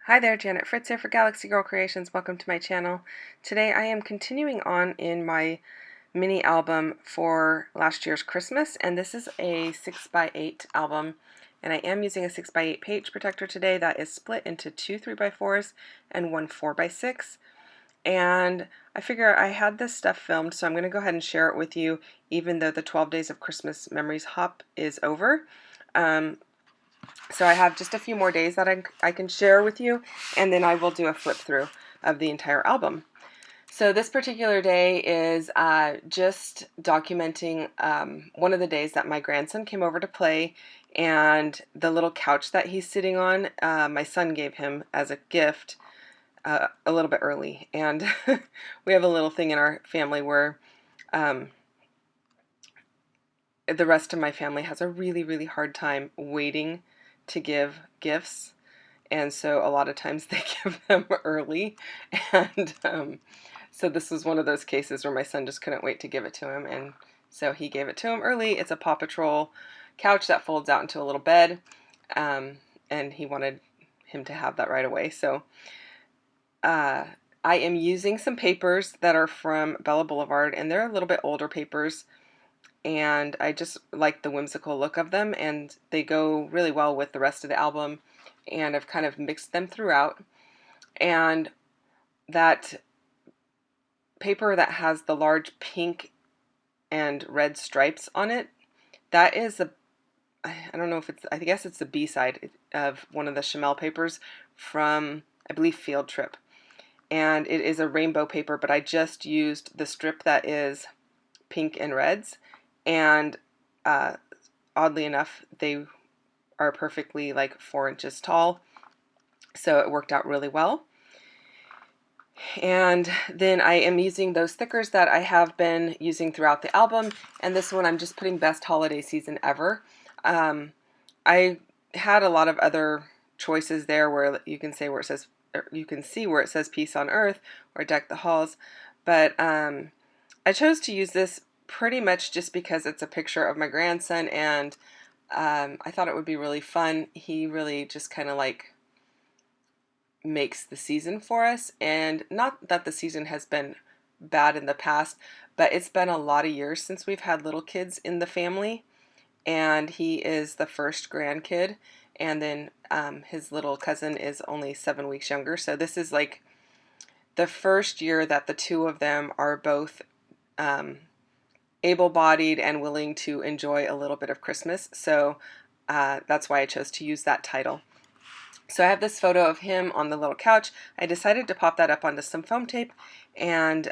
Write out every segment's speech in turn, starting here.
Hi there, Janet Fritz here for Galaxy Girl Creations. Welcome to my channel. Today I am continuing on in my mini album for last year's Christmas, and this is a 6x8 album, and I am using a 6x8 page protector today that is split into two 3x4s and one 4x6. And I figure I had this stuff filmed, so I'm going to go ahead and share it with you even though the 12 Days of Christmas Memories Hop is over. So I have just a few more days that I can share with you, and then I will do a flip through of the entire album. So this particular day is just documenting one of the days that my grandson came over to play, and the little couch that he's sitting on, my son gave him as a gift a little bit early. And we have a little thing in our family where the rest of my family has a really hard time waiting to give gifts, and so a lot of times they give them early. And so this was one of those cases where my son just couldn't wait to give it to him, and so he gave it to him early. It's a Paw Patrol couch that folds out into a little bed, and he wanted him to have that right away. So I am using some papers that are from Bella Boulevard, and they're a little bit older papers, and I just like the whimsical look of them, and they go really well with the rest of the album, and I've kind of mixed them throughout. And that paper that has the large pink and red stripes on it, that is I don't know if it's, I guess it's the B-side of one of the Chamel papers from, I believe, Field Trip. And it is a rainbow paper, but I just used the strip that is pink and reds, and oddly enough, they are perfectly like 4 inches tall, so it worked out really well. And then I am using those stickers that I have been using throughout the album, and this one I'm just putting Best Holiday Season Ever. I had a lot of other choices there where you can say where it says, or you can see where it says Peace on Earth or Deck the Halls, but I chose to use this pretty much just because it's a picture of my grandson, and I thought it would be really fun. He really just kind of like makes the season for us, and not that the season has been bad in the past, but it's been a lot of years since we've had little kids in the family, and he is the first grandkid, and then his little cousin is only 7 weeks younger, so this is like the first year that the two of them are both able-bodied and willing to enjoy a little bit of Christmas, so that's why I chose to use that title. So I have this photo of him on the little couch. I decided to pop that up onto some foam tape, and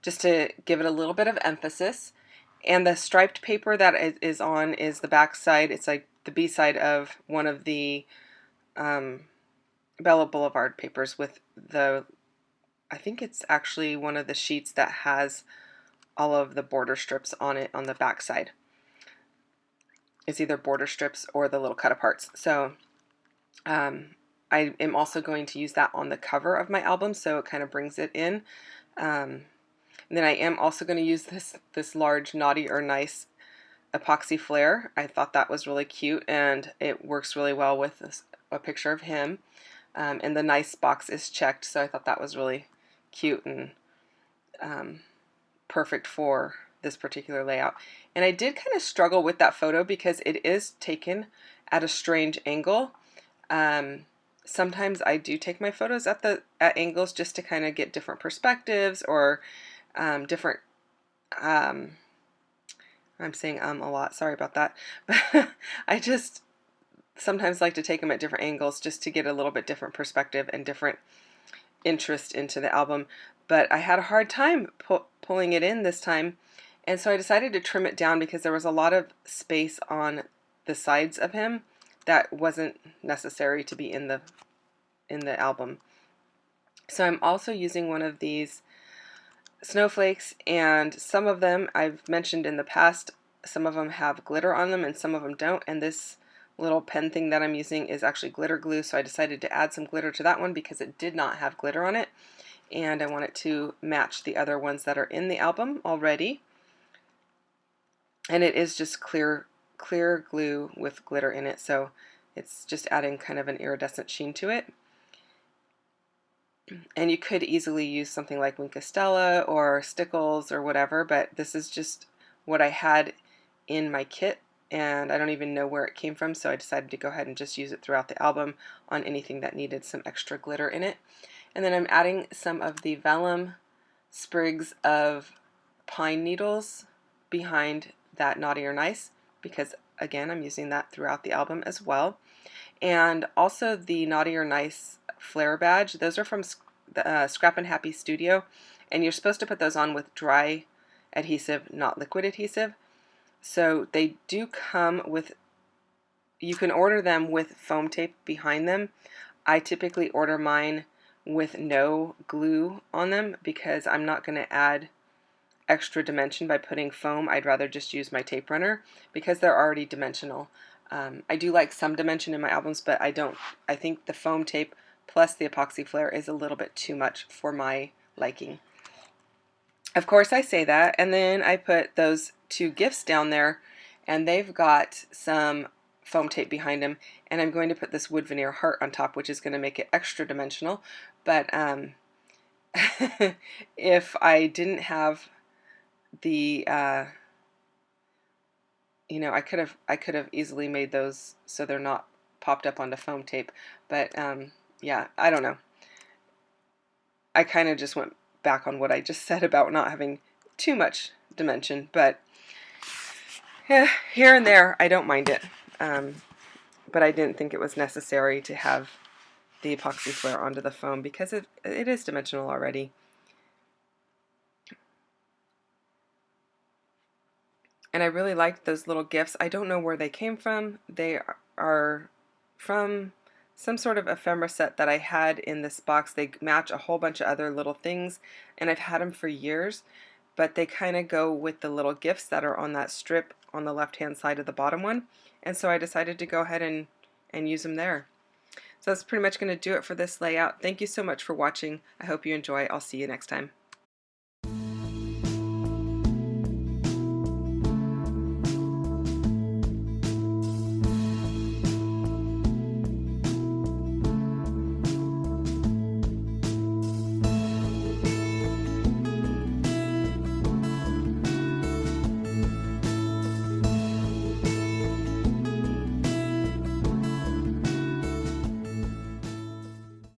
just to give it a little bit of emphasis. And the striped paper that is on is the back side. It's like the B side of one of the Bella Boulevard papers with the, I think it's actually one of the sheets that has all of the border strips on it on the back side. It's either border strips or the little cut aparts. So I am also going to use that on the cover of my album, so it kind of brings it in. And then I am also going to use this large Naughty or Nice epoxy flare. I thought that was really cute, and it works really well with a picture of him. And the Nice box is checked, so I thought that was really cute and perfect for this particular layout. And I did kind of struggle with that photo because it is taken at a strange angle. Sometimes I do take my photos at angles just to kind of get different perspectives or different I'm saying a lot, sorry about that, but I just sometimes like to take them at different angles just to get a little bit different perspective and different interest into the album. But I had a hard time pulling it in this time, and so I decided to trim it down because there was a lot of space on the sides of him that wasn't necessary to be in the album. So I'm also using one of these snowflakes, and some of them I've mentioned in the past, some of them have glitter on them and some of them don't, and this little pen thing that I'm using is actually glitter glue, so I decided to add some glitter to that one because it did not have glitter on it, and I want it to match the other ones that are in the album already. And it is just clear glue with glitter in it, so it's just adding kind of an iridescent sheen to it. And you could easily use something like Wink Stella or Stickles or whatever, but this is just what I had in my kit, and I don't even know where it came from, so I decided to go ahead and just use it throughout the album on anything that needed some extra glitter in it. And then I'm adding some of the vellum sprigs of pine needles behind that Naughty or Nice, because again, I'm using that throughout the album as well. And also the Naughty or Nice flare badge. Those are from Scrap and Happy Studio, and you're supposed to put those on with dry adhesive, not liquid adhesive. So they do come with, you can order them with foam tape behind them. I typically order mine with no glue on them because I'm not going to add extra dimension by putting foam. I'd rather just use my tape runner because they're already dimensional. I do like some dimension in my albums, but I think the foam tape plus the epoxy flare is a little bit too much for my liking. Of course I say that, and then I put those two gifts down there, and they've got some foam tape behind them, and I'm going to put this wood veneer heart on top, which is going to make it extra dimensional. But if I didn't have the I could have easily made those so they're not popped up onto foam tape, but yeah, I don't know. I kind of just went back on what I just said about not having too much dimension, but yeah, here and there I don't mind it. But I didn't think it was necessary to have the epoxy flare onto the foam because it is dimensional already. And I really liked those little gifts. I don't know where they came from. They are from some sort of ephemera set that I had in this box. They match a whole bunch of other little things, and I've had them for years, but they kind of go with the little gifts that are on that strip on the left-hand side of the bottom one, and so I decided to go ahead and use them there. So that's pretty much going to do it for this layout. Thank you so much for watching. I hope you enjoy. I'll see you next time.